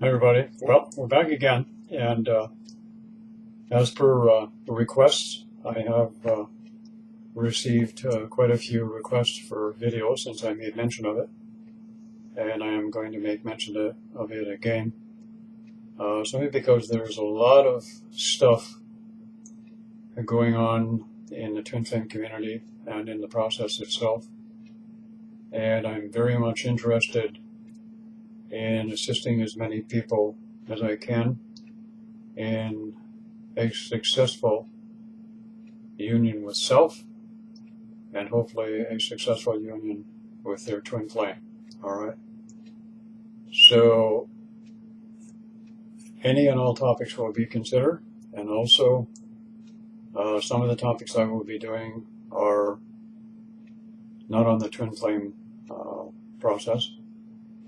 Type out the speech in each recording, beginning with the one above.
Hi, everybody. Well, we're back again, and as per the requests, I have received quite a few requests for videos since I made mention of it, and I am going to make mention of it again, simply because there's a lot of stuff going on in the twin flame community and in the process itself, and I'm very much interested in assisting as many people as I can in a successful union with self and hopefully a successful union with their twin flame. All right. So any and all topics will be considered, and also some of the topics I will be doing are not on the twin flame process,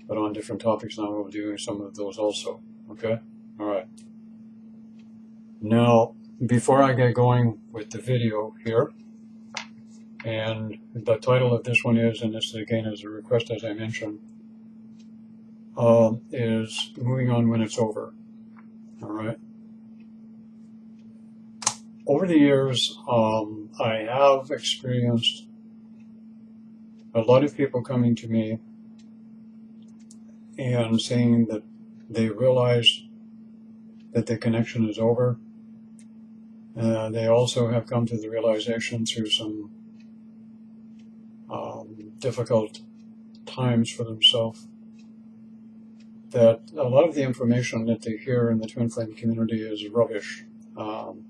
but on different topics, and I will be doing some of those also. Okay. All right. Now, before I get going with the video here, and the title of this one is, and this again is a request as I mentioned, is Moving On When It's Over. All right. Over the years, I have experienced a lot of people coming to me and saying that they realize that the connection is over. They also have come to the realization through some difficult times for themselves that a lot of the information that they hear in the twin flame community is rubbish. One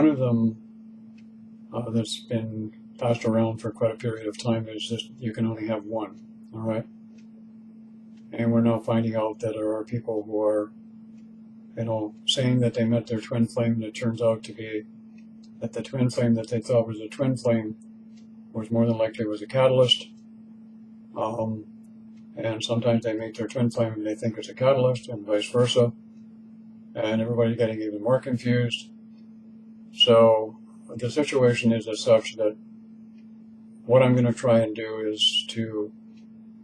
of them that's been passed around for quite a period of time is that you can only have one, all right? And we're now finding out that there are people who are, saying that they met their twin flame, and it turns out to be that the twin flame that they thought was a twin flame was more than likely was a catalyst. And sometimes they meet their twin flame and they think it's a catalyst, and vice versa. And everybody's getting even more confused. So the situation is as such that what I'm going to try and do is to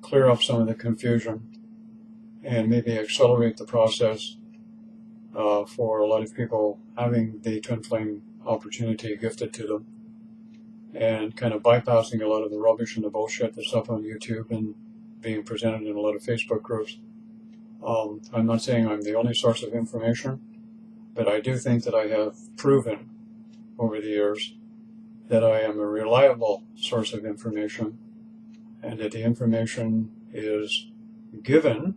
clear up some of the confusion and maybe accelerate the process for a lot of people having the twin flame opportunity gifted to them, and kind of bypassing a lot of the rubbish and the bullshit that's up on YouTube and being presented in a lot of Facebook groups. I'm not saying I'm the only source of information, but I do think that I have proven over the years that I am a reliable source of information, and that the information is given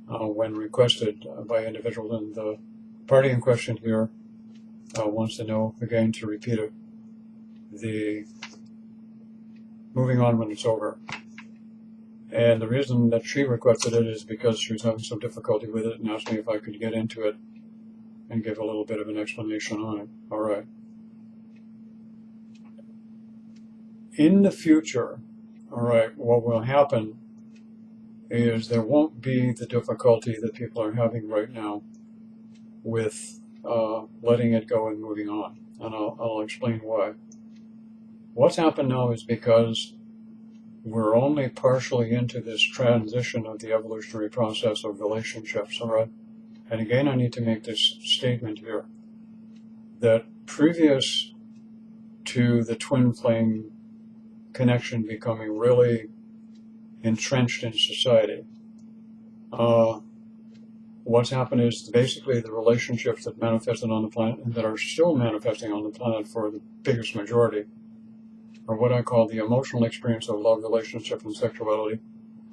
when requested by individuals. And the party in question here wants to know, again, to repeat it, the moving on when it's over. And the reason that she requested it is because she was having some difficulty with it and asked me if I could get into it and give a little bit of an explanation on it. All right. In the future, all right, what will happen is there won't be the difficulty that people are having right now with letting it go and moving on. And I'll explain why. What's happened now is because we're only partially into this transition of the evolutionary process of relationships, all right? And again, I need to make this statement here, that previous to the twin flame connection becoming really entrenched in society, what's happened is basically the relationships that manifested on the planet and that are still manifesting on the planet for the biggest majority are what I call the emotional experience of love, relationship, and sexuality,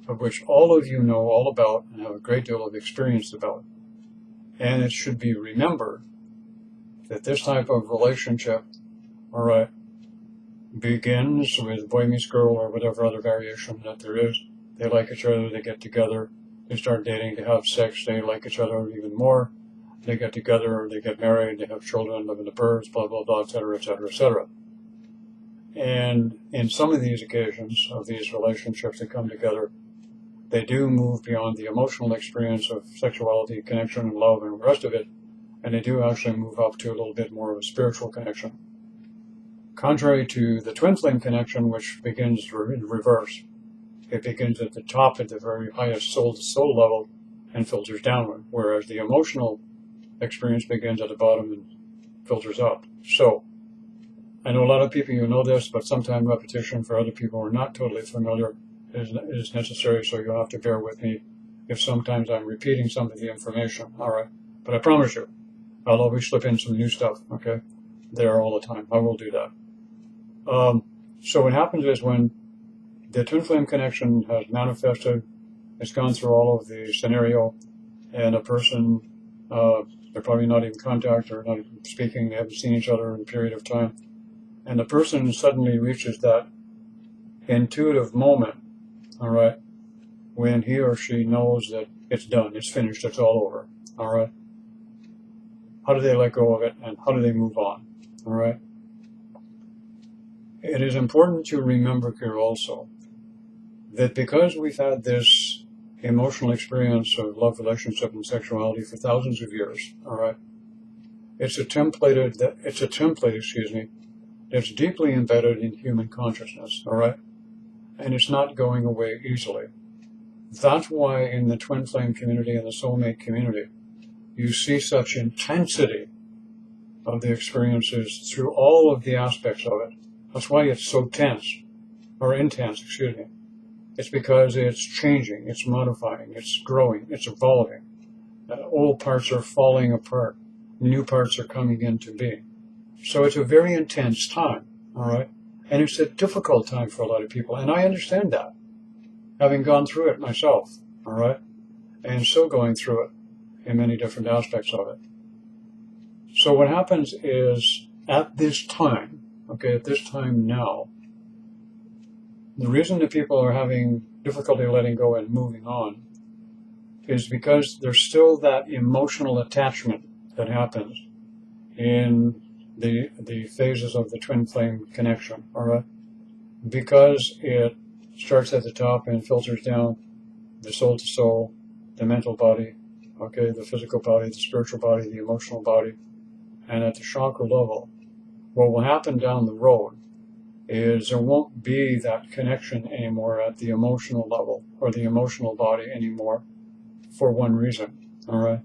of which all of you know all about and have a great deal of experience about. And it should be remembered that this type of relationship, all right, begins with boy meets girl or whatever other variation that there is. They like each other, they get together, they start dating, they have sex, they like each other even more, they get together, they get married, they have children, live in the burbs, blah, blah, blah, et cetera, et cetera, et cetera. And in some of these occasions of these relationships that come together, they do move beyond the emotional experience of sexuality, connection, and love, and the rest of it, and they do actually move up to a little bit more of a spiritual connection. Contrary to the twin flame connection, which begins in reverse. It begins at the top, at the very highest soul-to-soul level, and filters downward, whereas the emotional experience begins at the bottom and filters up. So, I know a lot of people, you know this, but sometimes repetition for other people who are not totally familiar is necessary, so you'll have to bear with me if sometimes I'm repeating some of the information, all right? But I promise you, I'll always slip in some new stuff, okay? There all the time. I will do that. So what happens is when the twin flame connection has manifested, it's gone through all of the scenario, and a person, they're probably not in contact or not even speaking, they haven't seen each other in a period of time, and the person suddenly reaches that intuitive moment, all right, when he or she knows that it's done, it's finished, it's all over, all right? How do they let go of it, and how do they move on, all right? It is important to remember here also that because we've had this emotional experience of love, relationship, and sexuality for thousands of years, all right, it's a template, that's deeply embedded in human consciousness, all right, and it's not going away easily. That's why in the twin flame community and the soulmate community, you see such intensity of the experiences through all of the aspects of it. That's why it's so intense, excuse me. It's because it's changing, it's modifying, it's growing, it's evolving. Old parts are falling apart. New parts are coming into being. So it's a very intense time, all right? And it's a difficult time for a lot of people, and I understand that, having gone through it myself, all right? And still going through it in many different aspects of it. So what happens is, at this time, okay, at this time now, the reason that people are having difficulty letting go and moving on is because there's still that emotional attachment that happens in the phases of the twin flame connection, all right? Because it starts at the top and filters down the soul to soul, the mental body, okay, the physical body, the spiritual body, the emotional body, and at the chakra level, what will happen down the road is there won't be that connection anymore at the emotional level or the emotional body anymore for one reason, all right?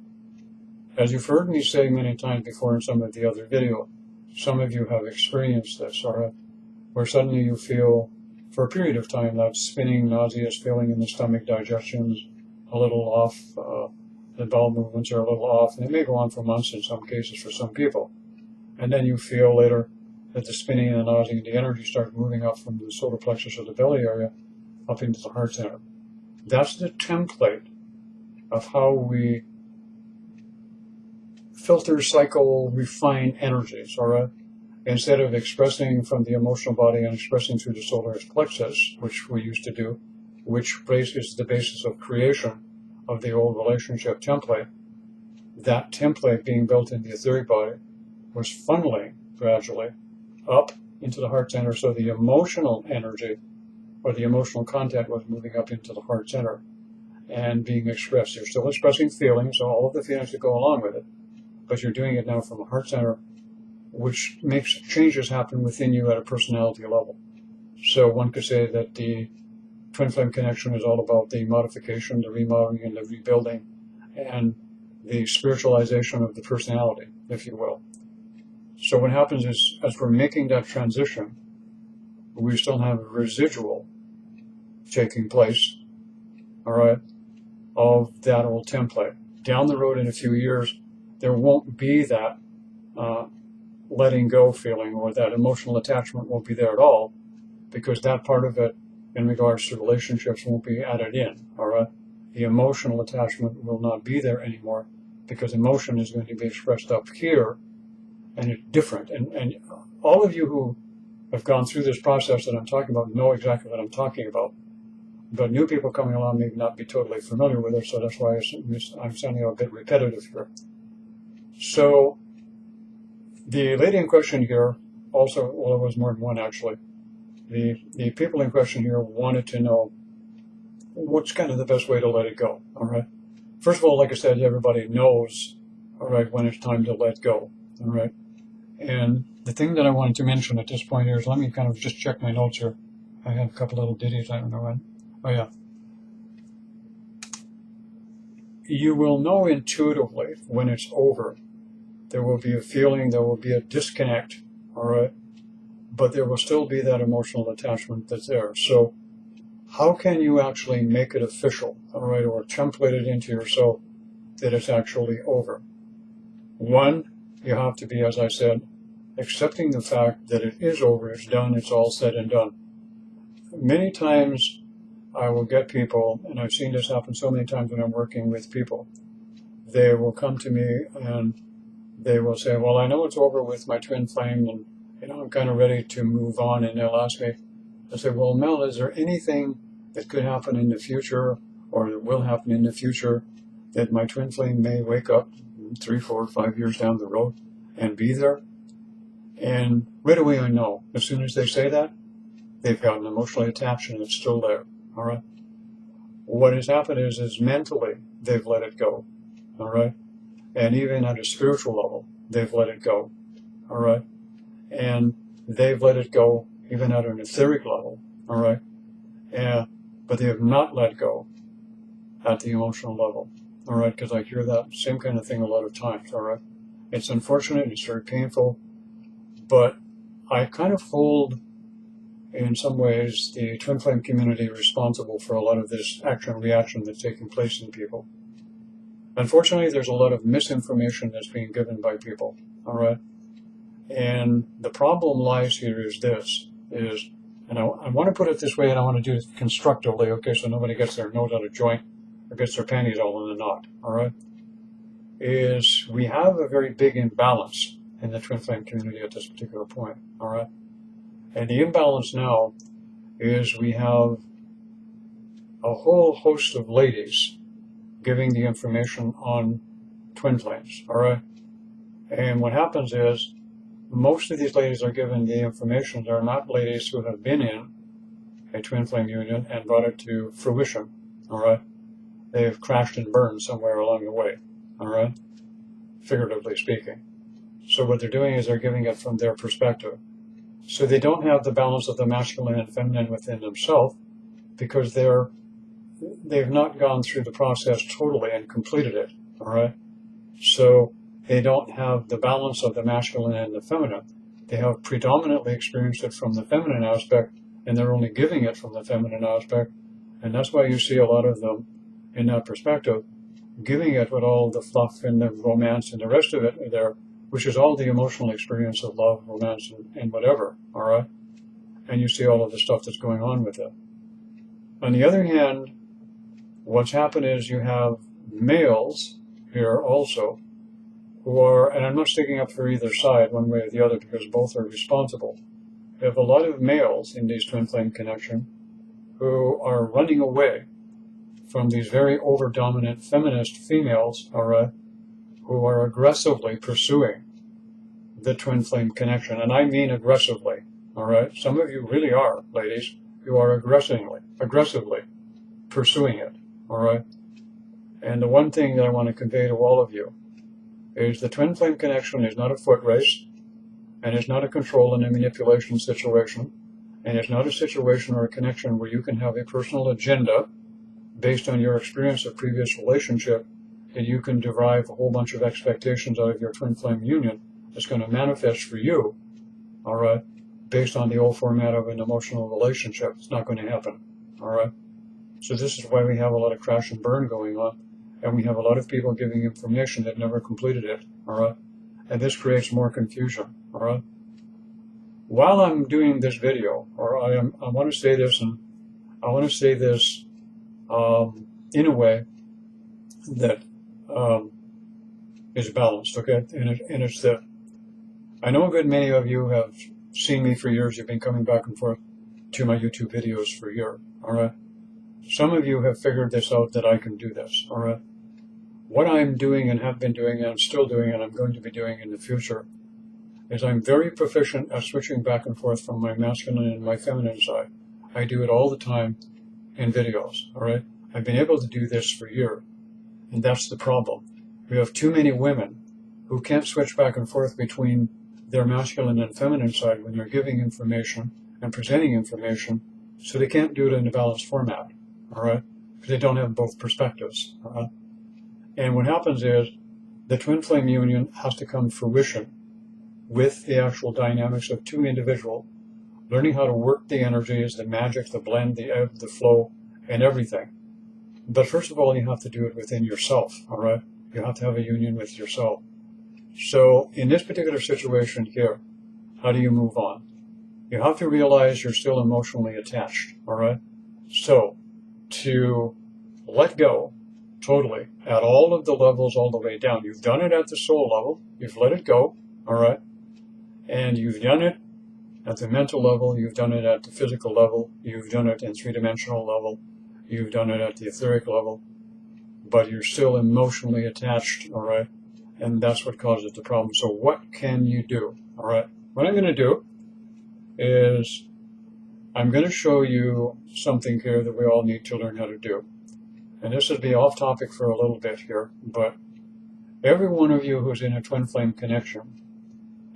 As you've heard me say many times before in some of the other videos, some of you have experienced this, all right, where suddenly you feel, for a period of time, that spinning, nauseous feeling in the stomach, digestion's a little off, the bowel movements are a little off, and it may go on for months in some cases for some people. And then you feel later that the spinning and the nausea and the energy starts moving up from the solar plexus or the belly area up into the heart center. That's the template of how we filter, cycle, refine energies, all right? Instead of expressing from the emotional body and expressing through the solar plexus, which we used to do, which is the basis of creation of the old relationship template, that template being built in the etheric body was funneling gradually up into the heart center, so the emotional energy or the emotional content was moving up into the heart center and being expressed. You're still expressing feelings, so all of the feelings that go along with it, but you're doing it now from a heart center, which makes changes happen within you at a personality level. So one could say that the twin flame connection is all about the modification, the remodeling, and the rebuilding, and the spiritualization of the personality, if you will. So what happens is, as we're making that transition, we still have a residual taking place, all right, of that old template. Down the road in a few years, there won't be that letting go feeling, or that emotional attachment won't be there at all, because that part of it in regards to relationships won't be added in, all right? The emotional attachment will not be there anymore, because emotion is going to be expressed up here, and it's different. And all of you who have gone through this process that I'm talking about know exactly what I'm talking about. But new people coming along may not be totally familiar with it, so that's why I'm sounding a bit repetitive here. So the lady in question here also, well, it was more than one actually, the people in question here wanted to know what's kind of the best way to let it go, all right? First of all, like I said, everybody knows, all right, when it's time to let go, all right? And the thing that I wanted to mention at this point here is, let me kind of just check my notes here. I have a couple little ditties, I don't know when. Oh, yeah. you will know intuitively when it's over. There will be a feeling, there will be a disconnect, all right? But there will still be that emotional attachment that's there. So how can you actually make it official, all right, or template it into yourself that it's actually over? One, you have to be, as I said, accepting the fact that it is over, it's done, it's all said and done. Many times I will get people, and I've seen this happen so many times when I'm working with people, they will come to me and they will say, well, I know it's over with my twin flame and I'm kind of ready to move on, and they'll ask me, I say, well, Mel, is there anything that could happen in the future or that will happen in the future that my twin flame may wake up 3, 4, 5 years down the road and be there? And right away I know, as soon as they say that, they've gotten emotionally attached and it's still there, all right? What has happened is mentally they've let it go, all right? And even at a spiritual level, they've let it go, all right? And they've let it go even at an etheric level, all right? But they have not let go at the emotional level, all right? Because I hear that same kind of thing a lot of times, all right? It's unfortunate, it's very painful, but I kind of hold, in some ways, the twin flame community responsible for a lot of this action and reaction that's taking place in people. Unfortunately, there's a lot of misinformation that's being given by people, all right? And the problem lies here is this, and I want to put it this way, and I want to do it constructively, okay, so nobody gets their nose out of joint or gets their panties all in a knot, all right? Is we have a very big imbalance in the twin flame community at this particular point, all right? And the imbalance now is we have a whole host of ladies giving the information on twin flames, all right? And what happens is most of these ladies are given the information. They're not ladies who have been in a twin flame union and brought it to fruition, all right? They've crashed and burned somewhere along the way, all right? Figuratively speaking. So what they're doing is they're giving it from their perspective. So they don't have the balance of the masculine and feminine within themselves because they've not gone through the process totally and completed it, all right? So they don't have the balance of the masculine and the feminine. They have predominantly experienced it from the feminine aspect, and they're only giving it from the feminine aspect. And that's why you see a lot of them in that perspective, giving it with all the fluff and the romance and the rest of it there, which is all the emotional experience of love, romance, and whatever, all right? And you see all of the stuff that's going on with it. On the other hand, what's happened is you have males here also who are, and I'm not sticking up for either side one way or the other because both are responsible. You have a lot of males in these twin flame connection who are running away from these very over-dominant feminist females, all right, who are aggressively pursuing the twin flame connection. And I mean aggressively, all right? Some of you really are, ladies. You are aggressively pursuing it, all right? And the one thing that I want to convey to all of you is the twin flame connection is not a foot race, and it's not a control and a manipulation situation, and it's not a situation or a connection where you can have a personal agenda based on your experience of previous relationship, and you can derive a whole bunch of expectations out of your twin flame union that's going to manifest for you, all right, based on the old format of an emotional relationship. It's not going to happen, all right? So this is why we have a lot of crash and burn going on, and we have a lot of people giving information that never completed it, all right? And this creates more confusion, all right? While I'm doing this video, or I want to say this, and I want to say this in a way that is balanced, okay? And it's that I know a good many of you have seen me for years. You've been coming back and forth to my YouTube videos for a year, all right? Some of you have figured this out that I can do this, all right? What I'm doing and have been doing and I'm still doing and I'm going to be doing in the future is I'm very proficient at switching back and forth from my masculine and my feminine side. I do it all the time in videos, all right? I've been able to do this for a year, and that's the problem. We have too many women who can't switch back and forth between their masculine and feminine side when they're giving information and presenting information, so they can't do it in a balanced format, all right? Because they don't have both perspectives, all right? And what happens is the twin flame union has to come to fruition with the actual dynamics of two individuals, learning how to work the energies, the magic, the blend, the ebb, the flow, and everything. But first of all, you have to do it within yourself, all right? You have to have a union with yourself. So in this particular situation here, how do you move on? You have to realize you're still emotionally attached, all right? So to let go totally at all of the levels all the way down. You've done it at the soul level. You've let it go, all right? And you've done it at the mental level. You've done it at the physical level. You've done it in three-dimensional level. You've done it at the etheric level. But you're still emotionally attached, all right? And that's what causes the problem. So what can you do, all right? What I'm going to do is I'm going to show you something here that we all need to learn how to do. And this would be off topic for a little bit here, but every one of you who's in a twin flame connection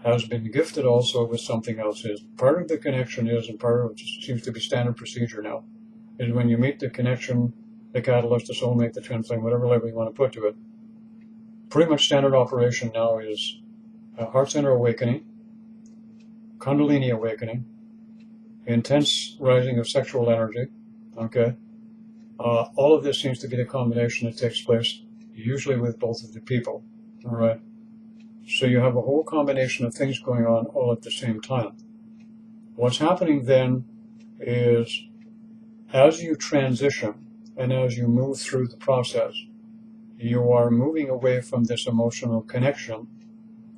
has been gifted also with something else. Is part of the connection is, and part of it seems to be standard procedure now, is when you meet the connection, the catalyst, the soulmate, the twin flame, whatever label you want to put to it, pretty much standard operation now is a heart center awakening, Kundalini awakening, intense rising of sexual energy, okay? All of this seems to be the combination that takes place, usually with both of the people, all right? So you have a whole combination of things going on all at the same time. What's happening then is, as you transition and as you move through the process, you are moving away from this emotional connection,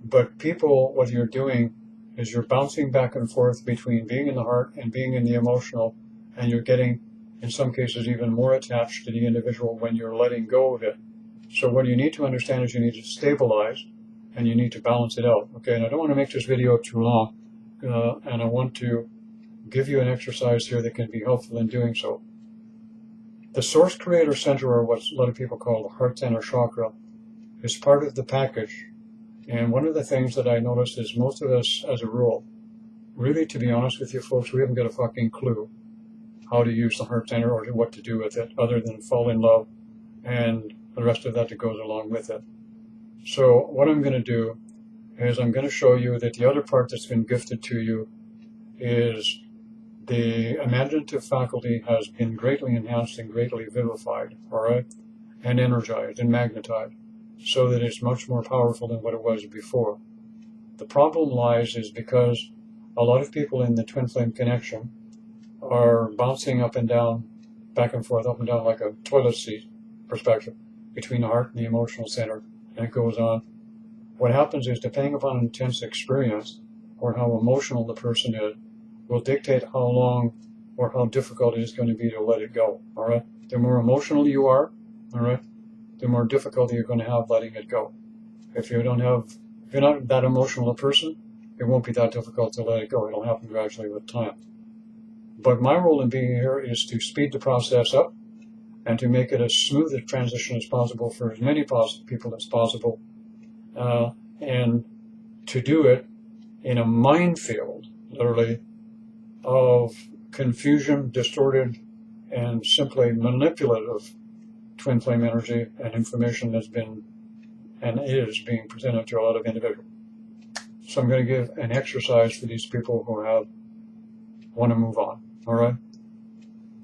but people, what you're doing is you're bouncing back and forth between being in the heart and being in the emotional, and you're getting, in some cases, even more attached to the individual when you're letting go of it. So what you need to understand is you need to stabilize and you need to balance it out. Okay, and I don't want to make this video too long, and I want to give you an exercise here that can be helpful in doing so. The Source Creator Center, or what a lot of people call the Heart Center Chakra, is part of the package. And one of the things that I noticed is most of us, as a rule, really, to be honest with you folks, we haven't got a fucking clue how to use the heart center or what to do with it, other than fall in love and the rest of that that goes along with it. So what I'm going to do is I'm going to show you that the other part that's been gifted to you is the imaginative faculty has been greatly enhanced and greatly vivified, all right, and energized and magnetized, so that it's much more powerful than what it was before. The problem lies is because a lot of people in the twin flame connection are bouncing up and down, back and forth, up and down like a toilet seat perspective between the heart and the emotional center, and it goes on. What happens is, depending upon intense experience or how emotional the person is, will dictate how long or how difficult it is going to be to let it go, all right? The more emotional you are, all right, the more difficulty you're going to have letting it go. If you're not that emotional a person, it won't be that difficult to let it go. It'll happen gradually with time. But my role in being here is to speed the process up and to make it as smooth a transition as possible for as many people as possible, and to do it in a minefield, literally, of confusion, distorted, and simply manipulative twin flame energy and information that's been and is being presented to a lot of individuals. So I'm going to give an exercise for these people who want to move on, all right?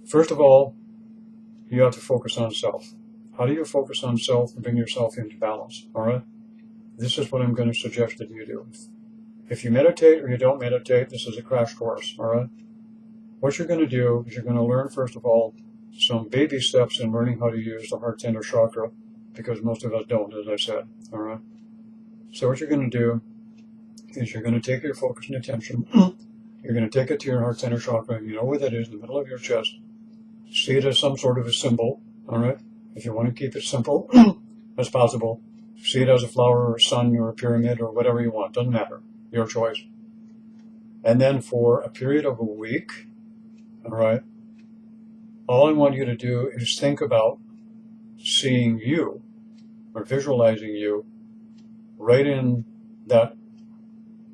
First of all, you have to focus on self. How do you focus on self and bring yourself into balance, all right? This is what I'm going to suggest that you do. If you meditate or you don't meditate, this is a crash course, all right? What you're going to do is you're going to learn, first of all, some baby steps in learning how to use the heart center chakra, because most of us don't, as I said, all right? So what you're going to do is you're going to take your focus and attention, you're going to take it to your heart center chakra, and you know where that is, in the middle of your chest. See it as some sort of a symbol, all right? If you want to keep it simple as possible, see it as a flower or a sun or a pyramid or whatever you want, doesn't matter, your choice. And then for a period of a week, all right, all I want you to do is think about seeing you or visualizing you right in that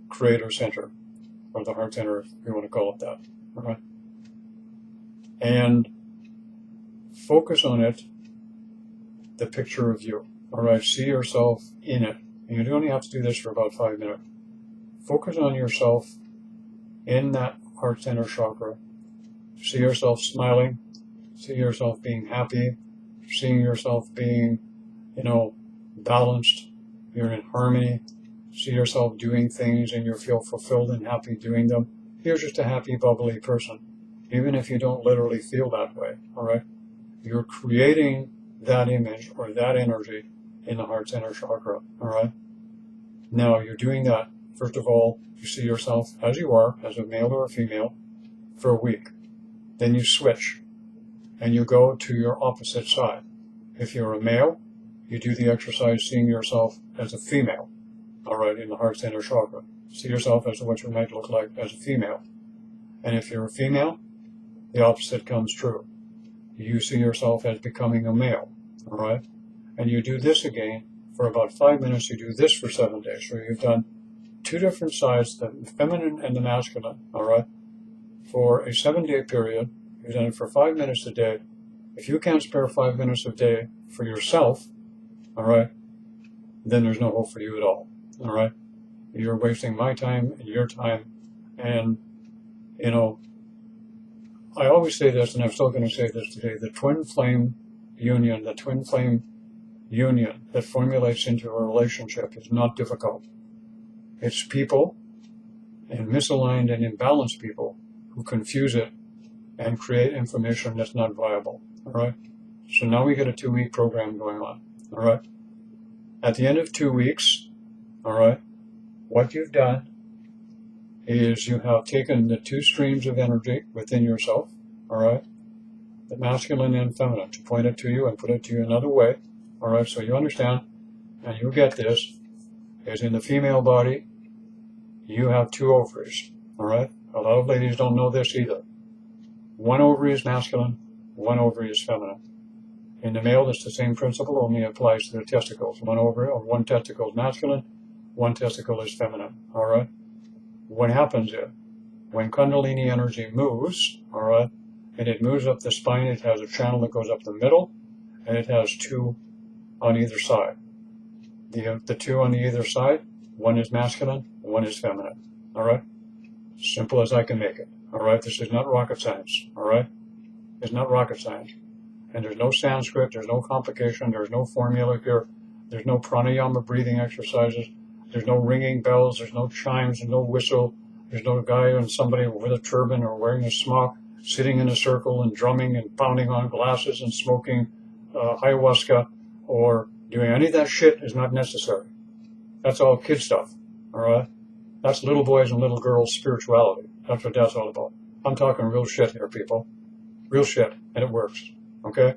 creator center, or the heart center, if you want to call it that, all right? And focus on it, the picture of you, All right, see yourself in it. And you only have to do this for about 5 minutes. Focus on yourself in that heart center chakra. See yourself smiling. See yourself being happy. Seeing yourself being, balanced. You're in harmony. See yourself doing things and you feel fulfilled and happy doing them. You're just a happy, bubbly person. Even if you don't literally feel that way, all right? You're creating that image or that energy in the heart center chakra, all right? Now, you're doing that. First of all, you see yourself as you are, as a male or a female, for a week. Then you switch and you go to your opposite side. If you're a male, you do the exercise seeing yourself as a female, all right, in the heart center chakra. See yourself as what you might look like as a female. And if you're a female, the opposite comes true. You see yourself as becoming a male, all right? And you do this again for about 5 minutes. You do this for 7 days. So you've done 2 different sides, the feminine and the masculine, all right? For a 7-day period, you've done it for 5 minutes a day. If you can't spare 5 minutes a day for yourself, all right, then there's no hope for you at all right? You're wasting my time and your time. And, I always say this, and I'm still going to say this today, the twin flame union that formulates into a relationship is not difficult. It's people, and misaligned and imbalanced people, who confuse it and create information that's not viable, all right? So now we get a 2-week program going on, all right? At the end of 2 weeks, all right, what you've done is you have taken the 2 streams of energy within yourself, all right, the masculine and feminine, to point it to you and put it to you another way, all right, so you understand, and you get this, is in the female body, you have 2 ovaries, all right? A lot of ladies don't know this either. 1 ovary is masculine, 1 ovary is feminine. In the male, it's the same principle, only applies to the testicles. 1 ovary or 1 testicle is masculine, 1 testicle is feminine, all right? What happens is, when Kundalini energy moves, all right, and it moves up the spine, it has a channel that goes up the middle, and it has 2 on either side. The 2 on the either side, 1 is masculine, 1 is feminine, all right? Simple as I can make it, all right? This is not rocket science, all right? It's not rocket science. And there's no Sanskrit, there's no complication, there's no formula here, there's no pranayama breathing exercises, there's no ringing bells, there's no chimes, there's no whistle, there's no guy and somebody with a turban or wearing a smock sitting in a circle and drumming and pounding on glasses and smoking ayahuasca or doing any of that shit is not necessary. That's all kid stuff, all right? That's little boys and little girls' spirituality. That's what that's all about. I'm talking real shit here, people. Real shit, and it works, okay?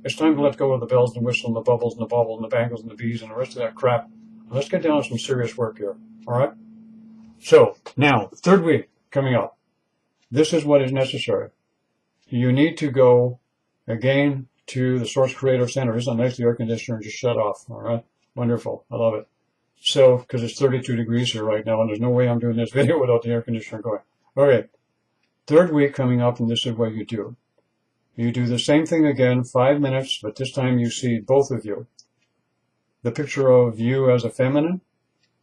It's time to let go of the bells and the whistle and the bubbles and the bauble and the bangles and the bees and the rest of that crap. Let's get down to some serious work here, all right? So, now, 3rd week coming up. This is what is necessary. You need to go, again, to the Source Creator Center. Isn't it nice the air conditioner just shut off, all right? Wonderful. I love it. So, because it's 32 degrees here right now, and there's no way I'm doing this video without the air conditioner going. Okay, 3rd week coming up, and this is what you do. You do the same thing again, 5 minutes, but this time you see both of you. The picture of you as a feminine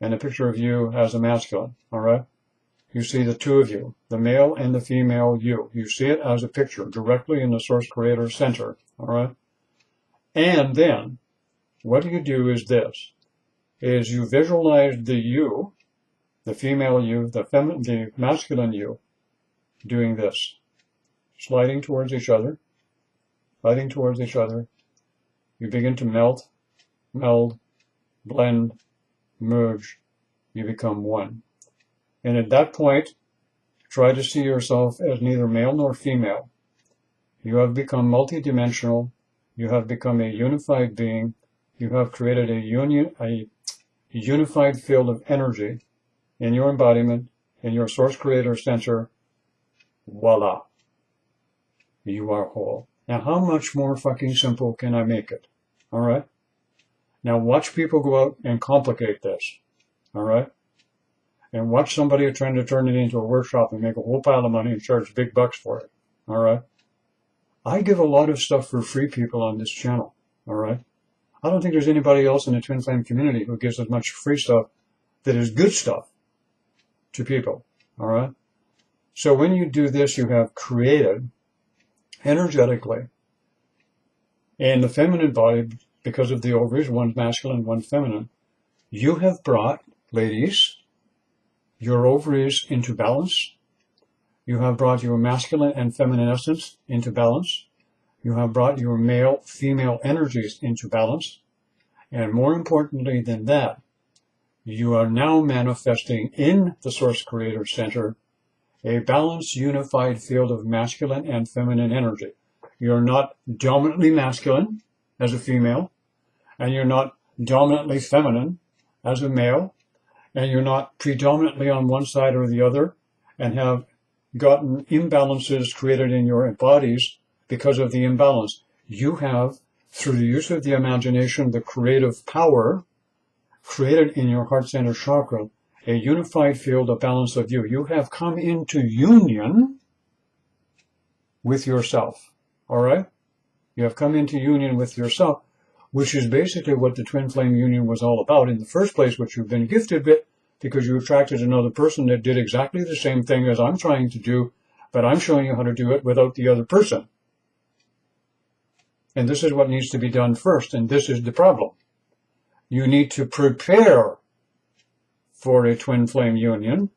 and the picture of you as a masculine, all right? You see the 2 of you, the male and the female you. You see it as a picture directly in the Source Creator Center, all right? And then what you do is this, is you visualize the you, the female you, the masculine you, doing this, sliding towards each other, sliding towards each other. You begin to melt, meld, blend, merge. You become one. And at that point, try to see yourself as neither male nor female. You have become multidimensional. You have become a unified being. You have created a unified field of energy in your embodiment, in your Source Creator Center. Voila. You are whole. Now, how much more fucking simple can I make it? All right? Now, watch people go out and complicate this. All right? And watch somebody trying to turn it into a workshop and make a whole pile of money and charge big bucks for it. All right? I give a lot of stuff for free, people, on this channel. All right? I don't think there's anybody else in the twin flame community who gives as much free stuff that is good stuff to people. All right. So when you do this, you have created energetically in the feminine body, because of the ovaries, one's masculine, one feminine, you have brought, ladies, your ovaries into balance. You have brought your masculine and feminine essence into balance. You have brought your male, female energies into balance. And more importantly than that, you are now manifesting in the Source Creator Center a balanced, unified field of masculine and feminine energy. You're not dominantly masculine as a female, and you're not dominantly feminine as a male, and you're not predominantly on one side or the other, and have gotten imbalances created in your bodies because of the imbalance. You have, through the use of the imagination, the creative power created in your heart center chakra, a unified field of balance of you. You have come into union with yourself. All right? You have come into union with yourself, which is basically what the twin flame union was all about in the first place, which you've been gifted with because you attracted another person that did exactly the same thing as I'm trying to do, but I'm showing you how to do it without the other person. And this is what needs to be done first, and this is the problem. You need to prepare for a twin flame union,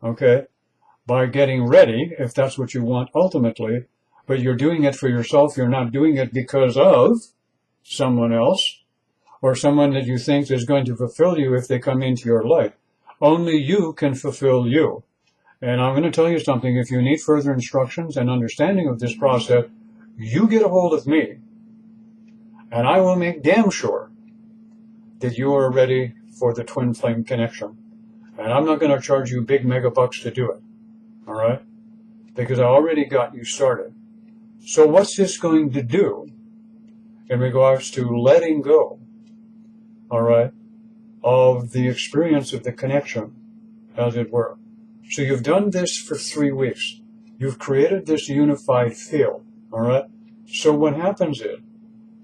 okay, by getting ready, if that's what you want ultimately, but you're doing it for yourself. You're not doing it because of someone else or someone that you think is going to fulfill you if they come into your life. Only you can fulfill you. And I'm going to tell you something. If you need further instructions and understanding of this process, you get a hold of me, and I will make damn sure that you are ready for the twin flame connection. And I'm not going to charge you big mega bucks to do it. All right? Because I already got you started. So what's this going to do in regards to letting go, all right, of the experience of the connection, as it were? So you've done this for 3 weeks. You've created this unified field, all right? So what happens is,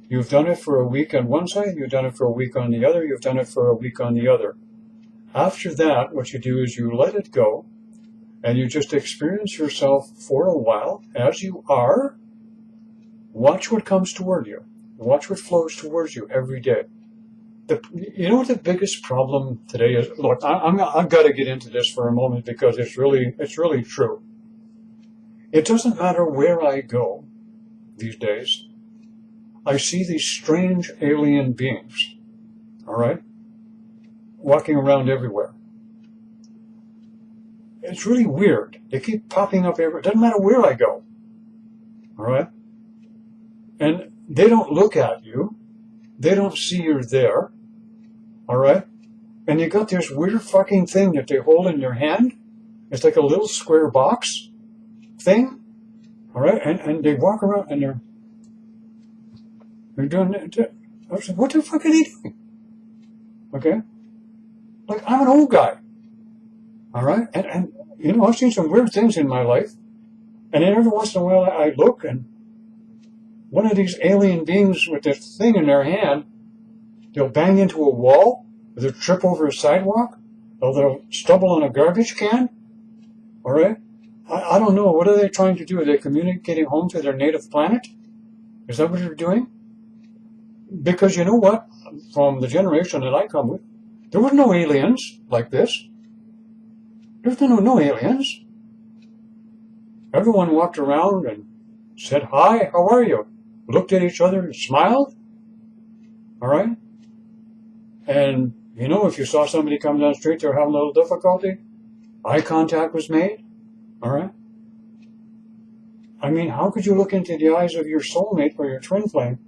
you've done it for a week on one side, you've done it for a week on the other, you've done it for a week on the other. After that, what you do is you let it go, and you just experience yourself for a while as you are. Watch what comes toward you. Watch what flows towards you every day. You know what the biggest problem today is? Look, I've got to get into this for a moment because it's really true. It doesn't matter where I go these days. I see these strange alien beings, all right, walking around everywhere. It's really weird. They keep popping up everywhere. It doesn't matter where I go, all right? And they don't look at you. They don't see you're there, all right? And you got this weird fucking thing that they hold in their hand. It's like a little square box thing, all right? And they walk around and they're doing it. I was like, what the fuck are they doing? Okay? Like, I'm an old guy, all right? And you know, I've seen some weird things in my life. And then every once in a while I look, and one of these alien beings with this thing in their hand, they'll bang into a wall, or they'll trip over a sidewalk, or they'll stumble on a garbage can, all right? I don't know. What are they trying to do? Are they communicating home to their native planet? Is that what they're doing? Because you know what? From the generation that I come with, there were no aliens like this. There's no aliens. Everyone walked around and said, hi, how are you? Looked at each other and smiled. All right? And, you know, if you saw somebody come down the street, they were having a little difficulty, eye contact was made. All right? I mean, how could you look into the eyes of your soulmate or your twin flame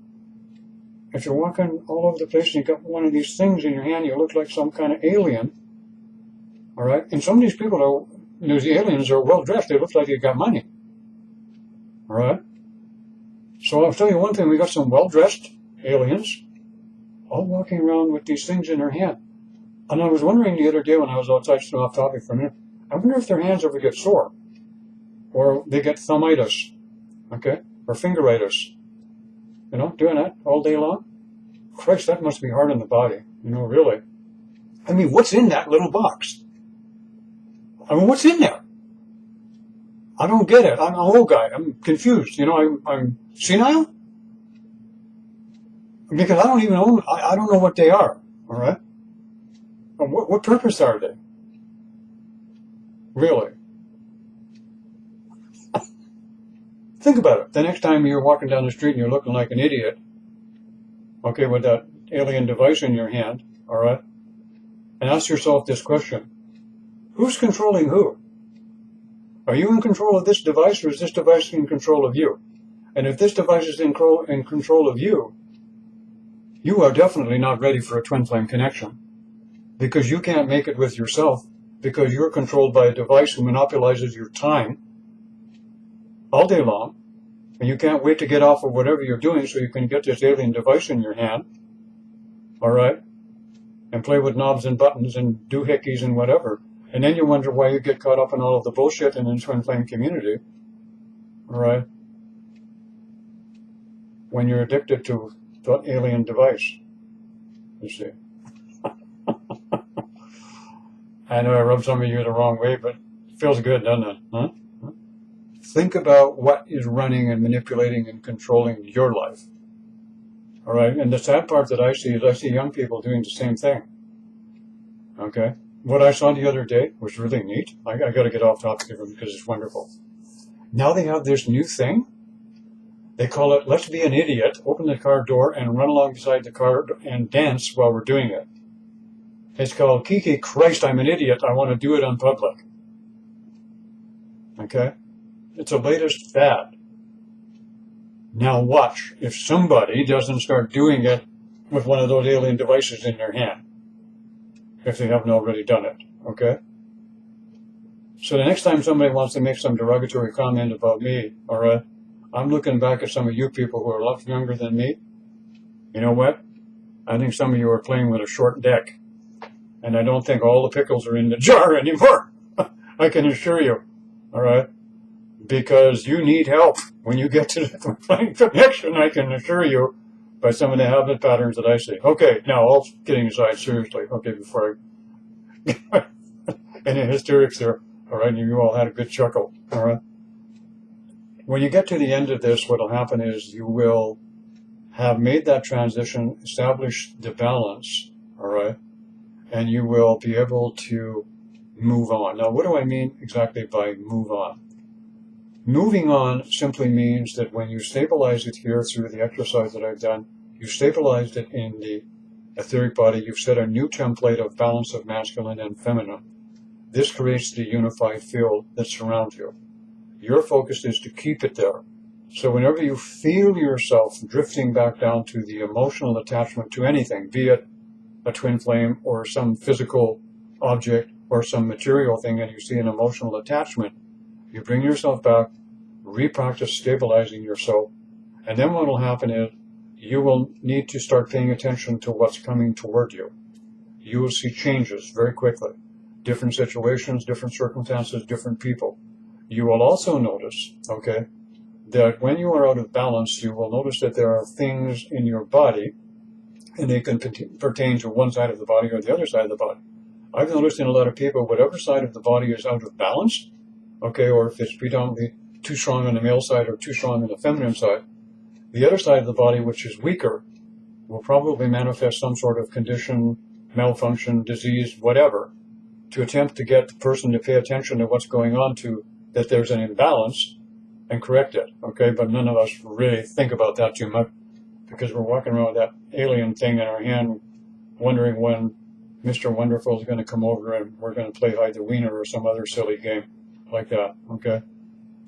if you're walking all over the place and you got one of these things in your hand, you look like some kind of alien? All right? And some of these people, those aliens are well dressed. They look like they got money. All right? So I'll tell you one thing. We got some well dressed aliens all walking around with these things in their hand. And I was wondering the other day when I was outside, still off topic for a minute, I wonder if their hands ever get sore. Or they get thumbitis. Okay? Or fingeritis. You know, doing that all day long. Christ, that must be hard on the body. Really. I mean, what's in that little box? I mean, what's in there? I don't get it. I'm an old guy. I'm confused. I'm senile? Because I don't even own, I don't know what they are. All right? What purpose are they? Really? Think about it. The next time you're walking down the street and you're looking like an idiot, okay, with that alien device in your hand, all right, and ask yourself this question. Who's controlling who? Are you in control of this device, or is this device in control of you? And if this device is in control of you, you are definitely not ready for a twin flame connection, because you can't make it with yourself, because you're controlled by a device who monopolizes your time all day long, and you can't wait to get off of whatever you're doing so you can get this alien device in your hand, all right, and play with knobs and buttons and doohickeys and whatever. And then you wonder why you get caught up in all of the bullshit in the twin flame community, all right, when you're addicted to the alien device, you see. I know I rubbed some of you the wrong way, but it feels good, doesn't it? Huh? Think about what is running and manipulating and controlling your life. All right? And the sad part that I see is I see young people doing the same thing. Okay? What I saw the other day was really neat. I got to get off topic of it because it's wonderful. Now they have this new thing. They call it, let's be an idiot, open the car door and run along beside the car and dance while we're doing it. It's called, Kiki, Christ, I'm an idiot. I want to do it in public. Okay? It's the latest fad. Now watch if somebody doesn't start doing it with one of those alien devices in their hand, if they haven't already done it, okay? So the next time somebody wants to make some derogatory comment about me, all right, I'm looking back at some of you people who are a lot younger than me. You know what? I think some of you are playing with a short deck, and I don't think all the pickles are in the jar anymore. I can assure you, all right? Because you need help when you get to the twin connection, I can assure you, by some of the habit patterns that I see. Okay, now all kidding aside, seriously, okay, before I get any hysterics there, all right, you all had a good chuckle, all right? When you get to the end of this, what will happen is you will have made that transition, established the balance, all right, and you will be able to move on. Now, what do I mean exactly by move on? Moving on simply means that when you stabilize it here through the exercise that I've done, you stabilized it in the etheric body, you've set a new template of balance of masculine and feminine. This creates the unified field that surrounds you. Your focus is to keep it there. So whenever you feel yourself drifting back down to the emotional attachment to anything, be it a twin flame or some physical object or some material thing, and you see an emotional attachment, you bring yourself back, re-practice stabilizing yourself, and then what will happen is you will need to start paying attention to what's coming toward you. You will see changes very quickly. Different situations, different circumstances, different people. You will also notice, okay, that when you are out of balance, you will notice that there are things in your body, and they can pertain to one side of the body or the other side of the body. I've noticed in a lot of people, whatever side of the body is out of balance, okay, or if it's predominantly too strong on the male side or too strong on the feminine side, the other side of the body, which is weaker, will probably manifest some sort of condition, malfunction, disease, whatever, to attempt to get the person to pay attention to what's going on, to that there's an imbalance, and correct it, okay? But none of us really think about that too much, because we're walking around with that alien thing in our hand, wondering when Mr. Wonderful is going to come over and we're going to play hide the wiener or some other silly game like that, okay?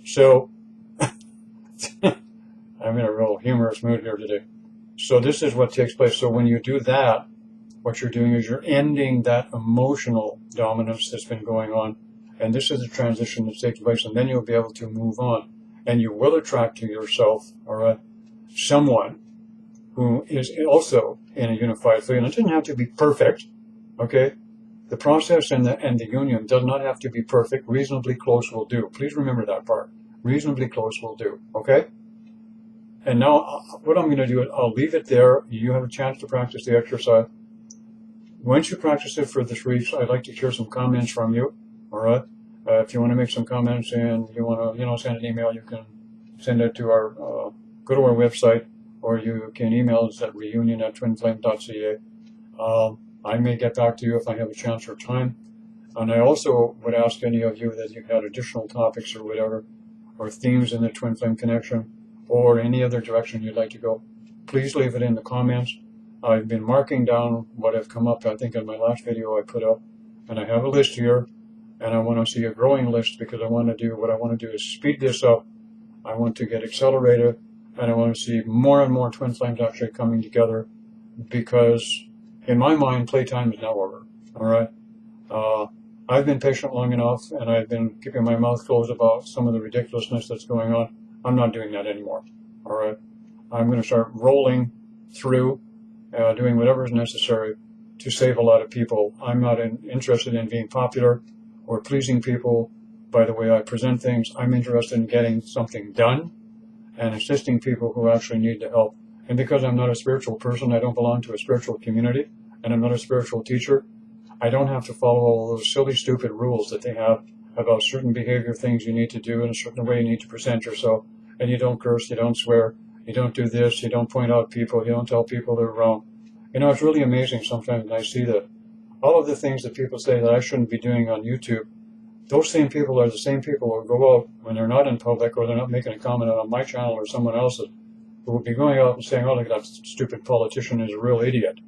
So, I'm in a real humorous mood here today. So this is what takes place. So when you do that, what you're doing is you're ending that emotional dominance that's been going on. And this is the transition that takes place. And then you'll be able to move on. And you will attract to yourself, all right, someone who is also in a unified field. And it doesn't have to be perfect, okay? The process and the union does not have to be perfect. Reasonably close will do. Please remember that part. Reasonably close will do, okay? And now what I'm going to do is I'll leave it there. You have a chance to practice the exercise. Once you practice it for the 3 weeks, I'd like to hear some comments from you. All right. If you want to make some comments and you want to, send an email, you can send it to go to our website, or you can email us at reunion@twinflame.ca. I may get back to you if I have a chance or time. And I also would ask any of you that you've had additional topics or whatever, or themes in the Twin Flame Connection, or any other direction you'd like to go, please leave it in the comments. I've been marking down what have come up, I think, in my last video I put up, and I have a list here, and I want to see a growing list, because what I want to do is speed this up. I want to get accelerated, and I want to see more and more twin flames actually coming together, because in my mind, playtime is now over. All right. I've been patient long enough, and I've been keeping my mouth closed about some of the ridiculousness that's going on. I'm not doing that anymore. All right. I'm going to start rolling through, doing whatever is necessary to save a lot of people. I'm not interested in being popular or pleasing people by the way I present things. I'm interested in getting something done and assisting people who actually need the help. And because I'm not a spiritual person, I don't belong to a spiritual community, and I'm not a spiritual teacher, I don't have to follow all those silly, stupid rules that they have about certain behavior things you need to do in a certain way you need to present yourself. And you don't curse, you don't swear, you don't do this, you don't point out people, you don't tell people they're wrong. It's really amazing sometimes when I see that all of the things that people say that I shouldn't be doing on YouTube, those same people are the same people who go out when they're not in public, or they're not making a comment on my channel or someone else's, who will be going out and saying, oh, look, that stupid politician is a real idiot.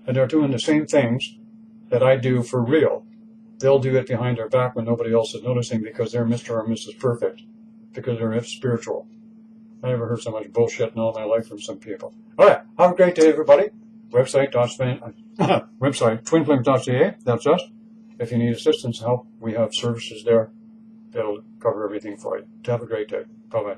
And they're doing the same things that I do for real. They'll do it behind their back when nobody else is noticing, because they're Mr. or Mrs. Perfect, because they're spiritual. I never heard so much bullshit in all my life from some people. All right, have a great day, everybody. Website twinflames.ca, that's us. If you need assistance, help, we have services there that'll cover everything for you. Have a great day. Bye-bye.